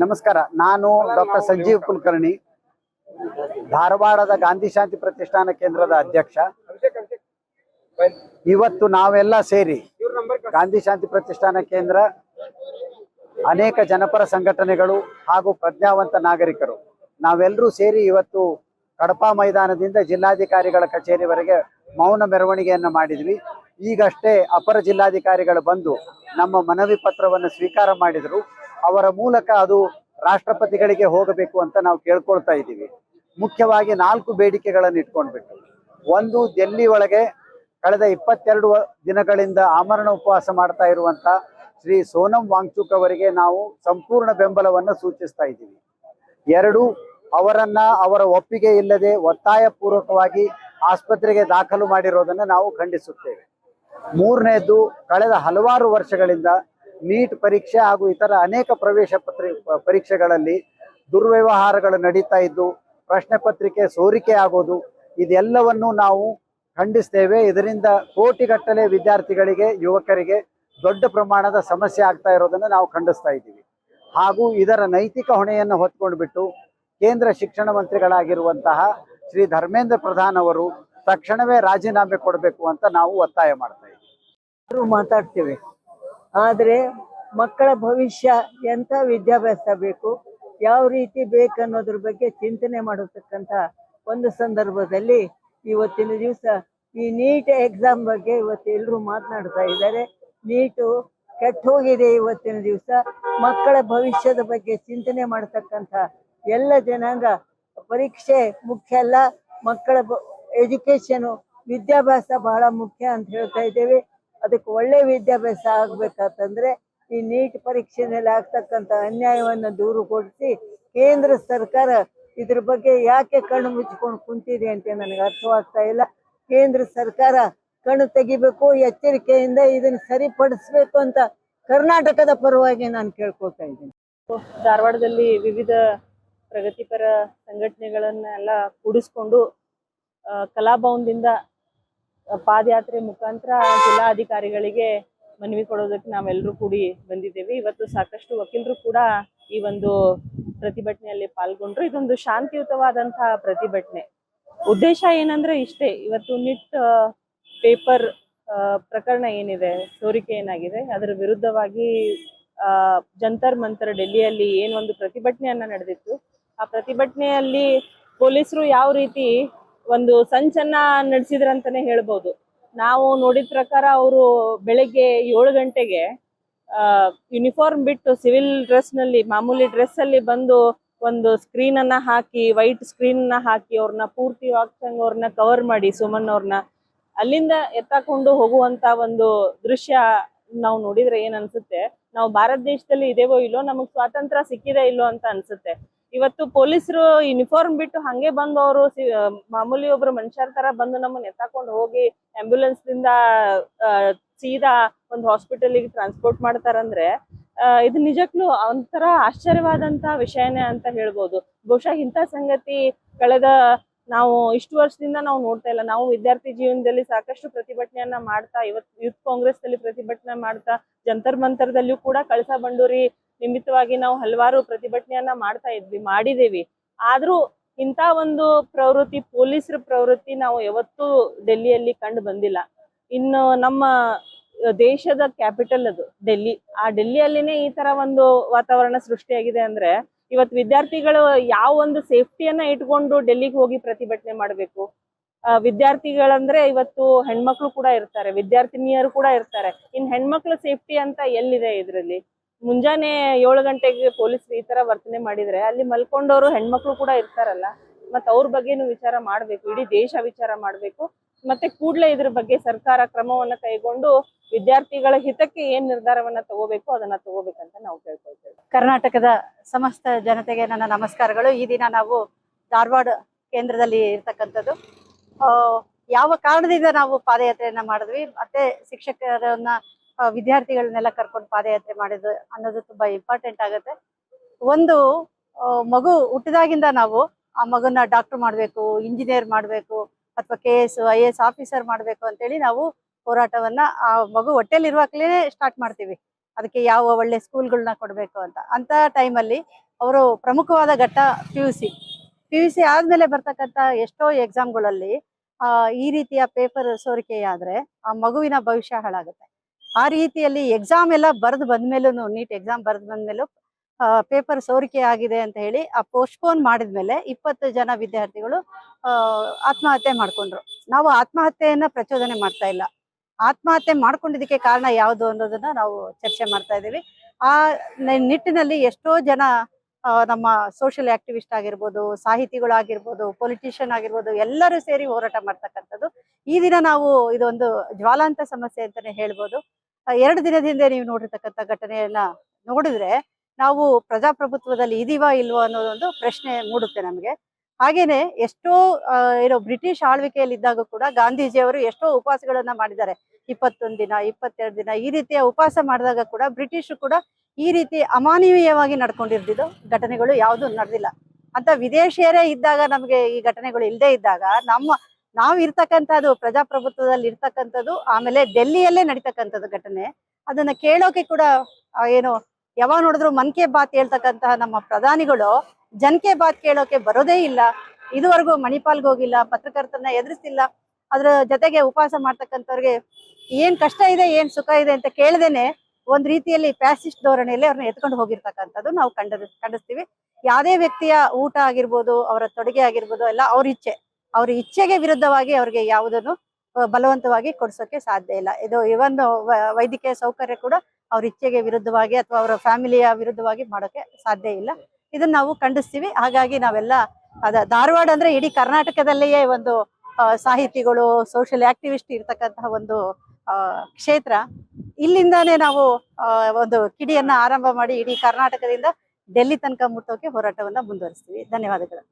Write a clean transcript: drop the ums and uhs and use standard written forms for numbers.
ನಮಸ್ಕಾರ. ನಾನು ಡಾಕ್ಟರ್ ಸಂಜೀವ್ ಕುಲಕರ್ಣಿ, ಧಾರವಾಡದ ಗಾಂಧಿ ಶಾಂತಿ ಪ್ರತಿಷ್ಠಾನ ಕೇಂದ್ರದ ಅಧ್ಯಕ್ಷ. ಇವತ್ತು ನಾವೆಲ್ಲ ಸೇರಿ ಗಾಂಧಿ ಶಾಂತಿ ಪ್ರತಿಷ್ಠಾನ ಕೇಂದ್ರ, ಅನೇಕ ಜನಪರ ಸಂಘಟನೆಗಳು ಹಾಗೂ ಪ್ರಜ್ಞಾವಂತ ನಾಗರಿಕರು ನಾವೆಲ್ಲರೂ ಸೇರಿ ಇವತ್ತು ಕಡಪ ಮೈದಾನದಿಂದ ಜಿಲ್ಲಾಧಿಕಾರಿಗಳ ಕಚೇರಿವರೆಗೆ ಮೌನ ಮೆರವಣಿಗೆಯನ್ನು ಮಾಡಿದ್ವಿ. ಈಗಷ್ಟೇ ಅಪರ ಜಿಲ್ಲಾಧಿಕಾರಿಗಳು ಬಂದು ನಮ್ಮ ಮನವಿ ಪತ್ರವನ್ನು ಸ್ವೀಕಾರ ಮಾಡಿದರು. ಅವರ ಮೂಲಕ ಅದು ರಾಷ್ಟ್ರಪತಿಗಳಿಗೆ ಹೋಗಬೇಕು ಅಂತ ನಾವು ಕೇಳ್ಕೊಳ್ತಾ ಇದ್ದೀವಿ. ಮುಖ್ಯವಾಗಿ 4 ಬೇಡಿಕೆಗಳನ್ನು ಇಟ್ಕೊಂಡ್ಬಿಟ್ಟು, ಒಂದು, ದಿಲ್ಲಿ ಒಳಗೆ ಕಳೆದ 22 ದಿನಗಳಿಂದ ಆಮರಣ ಉಪವಾಸ ಮಾಡ್ತಾ ಇರುವಂತ ಶ್ರೀ ಸೋನಂ ವಾಂಗ್ಚುಕ್ ಅವರಿಗೆ ನಾವು ಸಂಪೂರ್ಣ ಬೆಂಬಲವನ್ನು ಸೂಚಿಸ್ತಾ ಇದ್ದೀವಿ. 2, ಅವರನ್ನ ಅವರ ಒಪ್ಪಿಗೆ ಇಲ್ಲದೆ ಒತ್ತಾಯ ಪೂರ್ವಕವಾಗಿ ಆಸ್ಪತ್ರೆಗೆ ದಾಖಲು ಮಾಡಿರೋದನ್ನು ನಾವು ಖಂಡಿಸುತ್ತೇವೆ. 3ನೇದ್ದು, ಕಳೆದ ಹಲವಾರು ವರ್ಷಗಳಿಂದ ನೀಟ್ ಪರೀಕ್ಷೆ ಹಾಗೂ ಇತರ ಅನೇಕ ಪ್ರವೇಶ ಪರೀಕ್ಷೆಗಳಲ್ಲಿ ದುರ್ವ್ಯವಹಾರಗಳು ನಡೀತಾ ಇದ್ದು, ಪ್ರಶ್ನೆ ಪತ್ರಿಕೆ ಸೋರಿಕೆ ಆಗೋದು, ಇದೆಲ್ಲವನ್ನು ನಾವು ಖಂಡಿಸ್ತೇವೆ. ಇದರಿಂದ ಕೋಟಿಗಟ್ಟಲೆ ವಿದ್ಯಾರ್ಥಿಗಳಿಗೆ, ಯುವಕರಿಗೆ ದೊಡ್ಡ ಪ್ರಮಾಣದ ಸಮಸ್ಯೆ ಆಗ್ತಾ ಇರೋದನ್ನು ನಾವು ಖಂಡಿಸ್ತಾ ಇದ್ದೀವಿ. ಹಾಗೂ ಇದರ ನೈತಿಕ ಹೊಣೆಯನ್ನು ಹೊತ್ಕೊಂಡ್ಬಿಟ್ಟು ಕೇಂದ್ರ ಶಿಕ್ಷಣ ಮಂತ್ರಿಗಳಾಗಿರುವಂತಹ ಶ್ರೀ ಧರ್ಮೇಂದ್ರ ಪ್ರಧಾನ್ ಅವರು ತಕ್ಷಣವೇ ರಾಜೀನಾಮೆ ಕೊಡಬೇಕು ಅಂತ ನಾವು ಒತ್ತಾಯ ಮಾಡ್ತಾ ಇದ್ದೀವಿ. ಮಾತಾಡ್ತೇವೆ, ಆದರೆ ಮಕ್ಕಳ ಭವಿಷ್ಯ ಎಂಥ ವಿದ್ಯಾಭ್ಯಾಸ ಬೇಕು, ಯಾವ ರೀತಿ ಬೇಕನ್ನೋದ್ರ ಬಗ್ಗೆ ಚಿಂತನೆ ಮಾಡತಕ್ಕಂಥ ಒಂದು ಸಂದರ್ಭದಲ್ಲಿ ಇವತ್ತಿನ ದಿವಸ ಈ ನೀಟ್ ಎಕ್ಸಾಮ್ ಬಗ್ಗೆ ಇವತ್ತು ಎಲ್ಲರೂ ಮಾತನಾಡ್ತಾ ಇದ್ದಾರೆ. ನೀಟು ಕೆಟ್ಟ ಹೋಗಿದೆ. ಇವತ್ತಿನ ದಿವಸ ಮಕ್ಕಳ ಭವಿಷ್ಯದ ಬಗ್ಗೆ ಚಿಂತನೆ ಮಾಡತಕ್ಕಂಥ ಎಲ್ಲ ಜನಾಂಗ, ಪರೀಕ್ಷೆ ಮುಖ್ಯ ಅಲ್ಲ, ಮಕ್ಕಳ ಎಜುಕೇಶನು, ವಿದ್ಯಾಭ್ಯಾಸ ಬಹಳ ಮುಖ್ಯ ಅಂತ ಹೇಳ್ತಾ ಇದ್ದೇವೆ. ಅದಕ್ಕೆ ಒಳ್ಳೆ ವಿದ್ಯಾಭ್ಯಾಸ ಆಗ್ಬೇಕಂತಂದ್ರೆ ಈ ನೀಟ್ ಪರೀಕ್ಷೆನಲ್ಲಿ ಆಗ್ತಕ್ಕಂಥ ಅನ್ಯಾಯವನ್ನು ದೂರುಗೊಳಿಸಿ ಕೇಂದ್ರ ಸರ್ಕಾರ ಇದ್ರ ಬಗ್ಗೆ ಯಾಕೆ ಕಣ್ಣು ಮುಚ್ಚಿಕೊಂಡು ಕುಂತಿದೆ ಅಂತ ನನಗೆ ಅರ್ಥವಾಗ್ತಾ ಇಲ್ಲ. ಕೇಂದ್ರ ಸರ್ಕಾರ ಕಣ್ಣು ತೆಗಿಬೇಕು, ಎಚ್ಚರಿಕೆಯಿಂದ ಇದನ್ನು ಸರಿಪಡಿಸ್ಬೇಕು ಅಂತ ಕರ್ನಾಟಕದ ಪರವಾಗಿ ನಾನು ಕೇಳ್ಕೊಳ್ತಾ ಇದ್ದೀನಿ. ಧಾರವಾಡದಲ್ಲಿ ವಿವಿಧ ಪ್ರಗತಿಪರ ಸಂಘಟನೆಗಳನ್ನೆಲ್ಲ ಕೂಡಿಸ್ಕೊಂಡು ಕಲಾಭವನದಿಂದ ಪಾದಯಾತ್ರೆ ಮುಖಾಂತರ ಜಿಲ್ಲಾಧಿಕಾರಿಗಳಿಗೆ ಮನವಿ ಕೊಡೋದಕ್ಕೆ ನಾವೆಲ್ಲರೂ ಕೂಡಿ ಬಂದಿದ್ದೇವೆ. ಇವತ್ತು ಸಾಕಷ್ಟು ವಕೀಲರು ಕೂಡ ಈ ಒಂದು ಪ್ರತಿಭಟನೆಯಲ್ಲಿ ಪಾಲ್ಗೊಂಡ್ರು. ಇದೊಂದು ಶಾಂತಿಯುತವಾದಂತಹ ಪ್ರತಿಭಟನೆ. ಉದ್ದೇಶ ಏನಂದ್ರೆ ಇಷ್ಟೇ, ಇವತ್ತು ನಿಟ್ ಪೇಪರ್ ಪ್ರಕರಣ ಏನಿದೆ, ಸೋರಿಕೆ ಏನಾಗಿದೆ, ಅದರ ವಿರುದ್ಧವಾಗಿ ಜಂತರ್ ಮಂತರ್ ಡೆಲ್ಲಿಯಲ್ಲಿ ಏನೊಂದು ಪ್ರತಿಭಟನೆಯನ್ನ ನಡೆದಿತ್ತು. ಆ ಪ್ರತಿಭಟನೆಯಲ್ಲಿ ಪೊಲೀಸರು ಯಾವ ರೀತಿ ಒಂದು ಸಂಚನ್ನ ನಡೆಸಿದ್ರಂತಾನೆ ಹೇಳ್ಬೋದು. ನಾವು ನೋಡಿದ ಪ್ರಕಾರ ಅವರು ಬೆಳಗ್ಗೆ 7 ಗಂಟೆಗೆ ಯೂನಿಫಾರ್ಮ್ ಬಿಟ್ಟು ಸಿವಿಲ್ ಡ್ರೆಸ್ ನಲ್ಲಿ, ಮಾಮೂಲಿ ಡ್ರೆಸ್ ಅಲ್ಲಿ ಬಂದು ಒಂದು ಸ್ಕ್ರೀನ್ ಅನ್ನ ಹಾಕಿ, ವೈಟ್ ಸ್ಕ್ರೀನ್ ಅನ್ನ ಹಾಕಿ ಅವ್ರನ್ನ ಪೂರ್ತಿ ವಾಕ್ಸಂಗ್ ಅವ್ರನ್ನ ಕವರ್ ಮಾಡಿ, ಸುಮನ್ ಅವ್ರನ್ನ ಅಲ್ಲಿಂದ ಎತ್ತಾಕೊಂಡು ಹೋಗುವಂತ ಒಂದು ದೃಶ್ಯ ನಾವು ನೋಡಿದ್ರೆ ಏನ್ ಅನ್ಸುತ್ತೆ, ನಾವು ಭಾರತ ದೇಶದಲ್ಲಿ ಇದೇವೋ ಇಲ್ಲೋ, ನಮಗ್ ಸ್ವಾತಂತ್ರ್ಯ ಸಿಕ್ಕಿದೆ ಇಲ್ಲೋ ಅಂತ ಅನ್ಸುತ್ತೆ. ಇವತ್ತು ಪೊಲೀಸರು ಯೂನಿಫಾರ್ಮ್ ಬಿಟ್ಟು ಹಂಗೆ ಬಂದು ಅವರು ಮಾಮೂಲಿ ಒಬ್ರು ಮನುಷ್ಯರ ತರ ಬಂದು ನಮ್ಮನ್ನ ಎತ್ತಾಕೊಂಡು ಹೋಗಿ ಆಂಬ್ಯುಲೆನ್ಸ್ ದಿಂದ ಸೀದಾ ಒಂದು ಹಾಸ್ಪಿಟಲ್ಗೆ ಟ್ರಾನ್ಸ್ಪೋರ್ಟ್ ಮಾಡ್ತಾರಂದ್ರೆ ಇದು ನಿಜಕ್ಕೂ ಒಂಥರ ಆಶ್ಚರ್ಯವಾದಂತ ವಿಷಯನೇ ಅಂತ ಹೇಳ್ಬೋದು. ಬಹುಶಃ ಇಂಥ ಸಂಗತಿ ಕಳೆದ ನಾವು ಇಷ್ಟು ವರ್ಷದಿಂದ ನಾವು ನೋಡ್ತಾ ಇಲ್ಲ. ನಾವು ವಿದ್ಯಾರ್ಥಿ ಜೀವನದಲ್ಲಿ ಸಾಕಷ್ಟು ಪ್ರತಿಭಟನೆಯನ್ನ ಮಾಡ್ತಾ, ಇವತ್ತು ಯೂತ್ ಕಾಂಗ್ರೆಸ್ ದಲ್ಲಿ ಪ್ರತಿಭಟನೆ ಮಾಡ್ತಾ, ಜಂತರ್ ಮಂತರದಲ್ಲಿಯೂ ಕೂಡ ಕಳಸಾ ಬಂಡೂರಿ ನಿಮಿತ್ತವಾಗಿ ನಾವು ಹಲವಾರು ಪ್ರತಿಭಟನೆಯನ್ನ ಮಾಡಿದೇವಿ. ಆದ್ರೂ ಇಂಥ ಒಂದು ಪ್ರವೃತ್ತಿ, ಪೊಲೀಸರ ಪ್ರವೃತ್ತಿ ನಾವು ಯಾವತ್ತೂ ಡೆಲ್ಲಿಯಲ್ಲಿ ಕಂಡು ಬಂದಿಲ್ಲ. ಇನ್ನು ನಮ್ಮ ದೇಶದ ಕ್ಯಾಪಿಟಲ್ ಅದು ಡೆಲ್ಲಿ, ಆ ಡೆಲ್ಲಿಯಲ್ಲಿನೇ ಈ ತರ ಒಂದು ವಾತಾವರಣ ಸೃಷ್ಟಿಯಾಗಿದೆ ಅಂದ್ರೆ ಇವತ್ತು ವಿದ್ಯಾರ್ಥಿಗಳು ಯಾವ ಒಂದು ಸೇಫ್ಟಿಯನ್ನ ಇಟ್ಕೊಂಡು ಡೆಲ್ಲಿಗೆ ಹೋಗಿ ಪ್ರತಿಭಟನೆ ಮಾಡ್ಬೇಕು? ವಿದ್ಯಾರ್ಥಿಗಳಂದ್ರೆ ಇವತ್ತು ಹೆಣ್ಮಕ್ಳು ಕೂಡ ಇರ್ತಾರೆ, ವಿದ್ಯಾರ್ಥಿನಿಯರು ಕೂಡ ಇರ್ತಾರೆ. ಇನ್ ಹೆಣ್ಮಕ್ಳ ಸೇಫ್ಟಿ ಅಂತ ಎಲ್ಲಿದೆ ಇದ್ರಲ್ಲಿ? ಮುಂಜಾನೆ 7 ಗಂಟೆಗೆ ಪೊಲೀಸರು ಈ ತರ ವರ್ತನೆ ಮಾಡಿದ್ರೆ ಅಲ್ಲಿ ಮಲ್ಕೊಂಡವರು ಹೆಣ್ಮಕ್ಳು ಕೂಡ ಇರ್ತಾರಲ್ಲ, ಮತ್ತೆ ಅವ್ರ ಬಗ್ಗೆನು ವಿಚಾರ ಮಾಡ್ಬೇಕು, ಇಡೀ ದೇಶ ವಿಚಾರ ಮಾಡ್ಬೇಕು. ಮತ್ತೆ ಕೂಡ್ಲೇ ಇದ್ರ ಬಗ್ಗೆ ಸರ್ಕಾರ ಕ್ರಮವನ್ನ ಕೈಗೊಂಡು ವಿದ್ಯಾರ್ಥಿಗಳ ಹಿತಕ್ಕೆ ಏನ್ ನಿರ್ಧಾರವನ್ನ ತಗೋಬೇಕು ಅದನ್ನ ತಗೋಬೇಕಂತ ನಾವು ಕೇಳ್ಕೊಳ್ತೇವೆ. ಕರ್ನಾಟಕದ ಸಮಸ್ತ ಜನತೆಗೆ ನನ್ನ ನಮಸ್ಕಾರಗಳು. ಈ ದಿನ ನಾವು ಧಾರವಾಡ ಕೇಂದ್ರದಲ್ಲಿ ಇರ್ತಕ್ಕಂಥದ್ದು, ಯಾವ ಕಾರಣದಿಂದ ನಾವು ಪಾದಯಾತ್ರೆಯನ್ನ ಮಾಡಿದ್ವಿ, ಮತ್ತೆ ಶಿಕ್ಷಕರನ್ನ, ವಿದ್ಯಾರ್ಥಿಗಳನ್ನೆಲ್ಲ ಕರ್ಕೊಂಡು ಪಾದಯಾತ್ರೆ ಮಾಡಿದ್ವಿ ಅನ್ನೋದು ತುಂಬಾ ಇಂಪಾರ್ಟೆಂಟ್ ಆಗುತ್ತೆ. ಒಂದು ಮಗು ಹುಟ್ಟಿದಾಗಿಂದ ನಾವು ಆ ಮಗುನ ಡಾಕ್ಟರ್ ಮಾಡ್ಬೇಕು, ಇಂಜಿನಿಯರ್ ಮಾಡ್ಬೇಕು, ಅಥವಾ KS IAS ಆಫೀಸರ್ ಮಾಡ್ಬೇಕು ಅಂತೇಳಿ ನಾವು ಹೋರಾಟವನ್ನ ಆ ಮಗು ಹೊಟ್ಟೆಲಿರುವಾಗಲೇ ಸ್ಟಾರ್ಟ್ ಮಾಡ್ತೀವಿ. ಅದಕ್ಕೆ ಯಾವ ಒಳ್ಳೆ ಸ್ಕೂಲ್ಗಳನ್ನ ಕೊಡಬೇಕು ಅಂತ ಟೈಮಲ್ಲಿ ಅವರು ಪ್ರಮುಖವಾದ ಘಟ್ಟ ಪಿ ಯು ಸಿ ಆದ್ಮೇಲೆ ಬರ್ತಕ್ಕಂಥ ಎಷ್ಟೋ ಎಕ್ಸಾಮ್ಗಳಲ್ಲಿ ಈ ರೀತಿಯ ಪೇಪರ್ ಸೋರಿಕೆಯಾದ್ರೆ ಆ ಮಗುವಿನ ಭವಿಷ್ಯ ಹಾಳಾಗುತ್ತೆ. ಆ ರೀತಿಯಲ್ಲಿ ಎಕ್ಸಾಮ್ ಎಲ್ಲ ಬರೆದು ಬಂದ್ಮೇಲೂ, ನೀಟ್ ಎಕ್ಸಾಮ್ ಬರೆದು ಬಂದ್ಮೇಲೂ ಪೇಪರ್ ಸೋರಿಕೆ ಆಗಿದೆ ಅಂತ ಹೇಳಿ ಆ ಪೋಸ್ಟ್ಪೋನ್ ಮಾಡಿದ್ಮೇಲೆ 20 ಜನ ವಿದ್ಯಾರ್ಥಿಗಳು ಆತ್ಮಹತ್ಯೆ ಮಾಡ್ಕೊಂಡ್ರು. ನಾವು ಆತ್ಮಹತ್ಯೆಯನ್ನ ಪ್ರಚೋದನೆ ಮಾಡ್ತಾ ಇಲ್ಲ, ಆತ್ಮಹತ್ಯೆ ಮಾಡ್ಕೊಂಡಿದ್ದಕ್ಕೆ ಕಾರಣ ಯಾವುದು ಅನ್ನೋದನ್ನ ನಾವು ಚರ್ಚೆ ಮಾಡ್ತಾ ಇದ್ದೀವಿ. ಆ ನಿಟ್ಟಿನಲ್ಲಿ ಎಷ್ಟೋ ಜನ ನಮ್ಮ ಸೋಷಿಯಲ್ ಆಕ್ಟಿವಿಸ್ಟ್ ಆಗಿರ್ಬೋದು, ಸಾಹಿತಿಗಳಾಗಿರ್ಬೋದು, ಪೊಲಿಟಿಷಿಯನ್ ಆಗಿರ್ಬೋದು, ಎಲ್ಲರೂ ಸೇರಿ ಹೋರಾಟ ಮಾಡ್ತಕ್ಕಂಥದ್ದು. ಈ ದಿನ ನಾವು ಇದೊಂದು ಜ್ವಾಲಾಂತ ಸಮಸ್ಯೆ ಅಂತಾನೆ ಹೇಳ್ಬೋದು. 2 ದಿನದ ಹಿಂದೆ ನೀವು ನೋಡಿರ್ತಕ್ಕಂಥ ಘಟನೆಯನ್ನ ನೋಡಿದ್ರೆ ನಾವು ಪ್ರಜಾಪ್ರಭುತ್ವದಲ್ಲಿ ಇದೀವಾ ಇಲ್ವೋ ಅನ್ನೋದೊಂದು ಪ್ರಶ್ನೆ ಮೂಡುತ್ತೆ ನಮಗೆ. ಹಾಗೇನೆ ಎಷ್ಟೋ ಬ್ರಿಟಿಷ್ ಆಳ್ವಿಕೆಯಲ್ಲಿದ್ದಾಗ ಕೂಡ ಗಾಂಧೀಜಿಯವರು ಎಷ್ಟೋ ಉಪವಾಸಗಳನ್ನ ಮಾಡಿದ್ದಾರೆ. 21 ದಿನ, 22 ದಿನ ಈ ರೀತಿಯ ಉಪವಾಸ ಮಾಡಿದಾಗ ಕೂಡ ಬ್ರಿಟಿಷರು ಕೂಡ ಈ ರೀತಿ ಅಮಾನವೀಯವಾಗಿ ನಡ್ಕೊಂಡಿರ್ದಿದ್ದು ಘಟನೆಗಳು ಯಾವುದು ನಡೆದಿಲ್ಲ. ಅಂತ ವಿದೇಶಿಯರೇ ಇದ್ದಾಗ ನಮಗೆ ಈ ಘಟನೆಗಳು ಇಲ್ಲದೆ ಇದ್ದಾಗ ನಾವು ಇರ್ತಕ್ಕಂಥದ್ದು ಪ್ರಜಾಪ್ರಭುತ್ವದಲ್ಲಿ ಇರ್ತಕ್ಕಂಥದ್ದು, ಆಮೇಲೆ ಡೆಲ್ಲಿಯಲ್ಲೇ ನಡೀತಕ್ಕಂಥದ್ದು ಘಟನೆ, ಅದನ್ನ ಕೇಳೋಕೆ ಕೂಡ ಯಾವಾಗ ನೋಡಿದ್ರು ಮನ್ ಕಿ ಬಾತ್ ಹೇಳ್ತಕ್ಕಂತಹ ನಮ್ಮ ಪ್ರಧಾನಿಗಳು ಜನ್ ಕಿ ಬಾತ್ ಕೇಳೋಕೆ ಬರೋದೇ ಇಲ್ಲ. ಇದುವರೆಗೂ ಮಣಿಪಾಲ್ಗೆ ಹೋಗಿಲ್ಲ, ಪತ್ರಕರ್ತರನ್ನ ಎದುರಿಸಿಲ್ಲ. ಅದ್ರ ಜೊತೆಗೆ ಉಪವಾಸ ಮಾಡ್ತಕ್ಕಂಥವ್ರಿಗೆ ಏನ್ ಕಷ್ಟ ಇದೆ, ಏನ್ ಸುಖ ಇದೆ ಅಂತ ಕೇಳದೇನೆ ಒಂದ್ ರೀತಿಯಲ್ಲಿ ಫ್ಯಾಸಿಸ್ಟ್ ಧೋರಣೆಯಲ್ಲಿ ಅವ್ರನ್ನ ಎತ್ಕೊಂಡು ಹೋಗಿರ್ತಕ್ಕಂಥದ್ದು ನಾವು ಖಂಡಿಸ್ತೀವಿ. ಯಾವುದೇ ವ್ಯಕ್ತಿಯ ಊಟ ಆಗಿರ್ಬೋದು, ಅವರ ತೊಡುಗೆ ಆಗಿರ್ಬೋದು, ಎಲ್ಲ ಅವ್ರ ಇಚ್ಛೆಗೆ ವಿರುದ್ಧವಾಗಿ ಅವ್ರಿಗೆ ಯಾವುದನ್ನು ಬಲವಂತವಾಗಿ ಕೊಡ್ಸೋಕೆ ಸಾಧ್ಯ ಇಲ್ಲ. ಇದು ಇವನ್ ವೈದ್ಯಕೀಯ ಸೌಕರ್ಯ ಕೂಡ ಅವ್ರ ಇಚ್ಛೆಗೆ ವಿರುದ್ಧವಾಗಿ ಅಥವಾ ಅವರ ಫ್ಯಾಮಿಲಿಯ ವಿರುದ್ಧವಾಗಿ ಮಾಡೋಕೆ ಸಾಧ್ಯ ಇಲ್ಲ. ಇದನ್ನ ನಾವು ಖಂಡಿಸ್ತೀವಿ. ಹಾಗಾಗಿ ನಾವೆಲ್ಲ ಧಾರವಾಡ ಅಂದ್ರೆ ಇಡೀ ಕರ್ನಾಟಕದಲ್ಲಿಯೇ ಒಂದು ಸಾಹಿತಿಗಳು, ಸೋಷಿಯಲ್ ಆಕ್ಟಿವಿಸ್ಟ್ ಇರ್ತಕ್ಕಂತಹ ಒಂದು ಕ್ಷೇತ್ರ. ಇಲ್ಲಿಂದಾನೇ ನಾವು ಒಂದು ಕಿಡಿಯನ್ನ ಆರಂಭ ಮಾಡಿ ಇಡೀ ಕರ್ನಾಟಕದಿಂದ ಡೆಲ್ಲಿ ತನಕ ಮುಟ್ಟೋಕೆ ಹೋರಾಟವನ್ನ ಮುಂದುವರಿಸ್ತೀವಿ. ಧನ್ಯವಾದಗಳು.